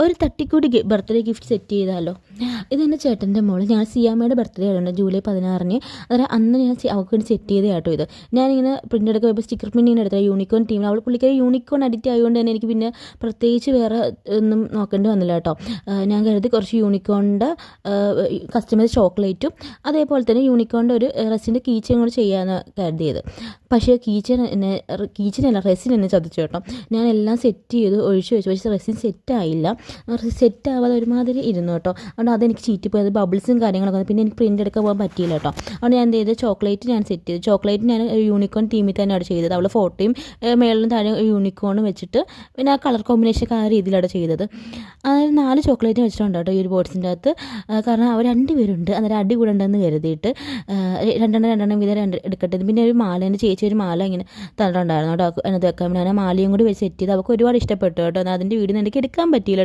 ഒരു തട്ടിക്കൂടി birthday gift set ചെയ്താലോ. ഇതെൻ്റെ ചേട്ടൻ്റെ മോൾ ഞങ്ങൾ സിയാമ്മയുടെ ബർത്ത്ഡേ ആയിരുന്നു ജൂലൈ 16-ന്. അതായത് അന്ന് ഞാൻ അവൾക്ക് വേണ്ടി സെറ്റ് ചെയ്ത കേട്ടോ ഇത്. ഞാനിങ്ങനെ പ്രിൻ്റ് എടുക്കുക ഇപ്പോൾ സ്റ്റിക്കർ പ്രിൻ്റ് എടുത്ത യൂണിക്കോൺ ടീമിൽ അവൾ പുള്ളിക്കാരി യൂണിക്കോൺ അഡിക്റ്റ് ആയതുകൊണ്ട് തന്നെ എനിക്ക് പിന്നെ പ്രത്യേകിച്ച് വേറെ ഒന്നും നോക്കേണ്ടി വന്നില്ല കേട്ടോ. ഞാൻ കരുതി കുറച്ച് യൂണിക്കോണിൻ്റെ കസ്റ്റമൈസ് ചോക്ലേറ്റും അതേപോലെ തന്നെ യൂണിക്കോണിൻ്റെ ഒരു റെസിൻ്റെ കീച്ചയും കൂടെ ചെയ്യാമെന്ന് കരുതിയത്. പക്ഷേ കീച്ചനല്ല റെസിൻ എന്നെ ചതിച്ചു കേട്ടോ. ഞാൻ എല്ലാം സെറ്റ് ചെയ്ത് ഒഴിച്ച് വെച്ചു, പക്ഷേ റെസിൻ സെറ്റായില്ല. സെറ്റ് ആവാതെ ഒരുമാതിരി ഇരുന്നു കേട്ടോ. അതുകൊണ്ട് അതെനിക്ക് ചീറ്റിപ്പോയത് ബബിൾസും കാര്യങ്ങളൊക്കെ. പിന്നെ എനിക്ക് പ്രിൻ്റ് എടുക്കാൻ പോകാൻ പറ്റിയില്ല കേട്ടോ. അതുകൊണ്ട് ഞാൻ എന്ത് ചെയ്ത് ചോക്ലേറ്റ് ഞാൻ സെറ്റ് ചെയ്തു. ചോക്ലേറ്റ് ഞാൻ യൂണിക്കോൺ ടീമിൽ തന്നെയാണ് ചെയ്തത്. അവൾ ഫോട്ടോയും മേളിലും താഴെ യൂണിക്കോണും വെച്ചിട്ട് പിന്നെ ആ കളർ കോമ്പിനേഷനൊക്കെ ആ രീതിയിലാണ് ചെയ്തത്. അതായത് 4 ചോക്ലേറ്റ് വെച്ചിട്ടുണ്ട് കേട്ടോ ഈ ഒരു ബോക്സിൻ്റെ അകത്ത്. കാരണം അവർ 2 പേരുണ്ട്, അന്നേരം അടി കൂടെ ഉണ്ടെന്ന് കരുതിയിട്ട് രണ്ടെണ്ണം വീതം എടുക്കട്ടെ. പിന്നെ ഒരു മാല, എൻ്റെ ചേച്ചി ഒരു മാല ഇങ്ങനെ തന്നിട്ടുണ്ടായിരുന്നു കേട്ടോ. അതിനകത്ത് വെക്കാൻ ഞാൻ ആ മാലയും കൂടി വെച്ച് സെറ്റ് ചെയ്ത് അവൾക്ക് ഒരുപാട് ഇഷ്ടപ്പെട്ടു കേട്ടോ. അതിൻ്റെ വീഡിയോ എനിക്ക് എടുക്കാൻ പറ്റിയില്ല.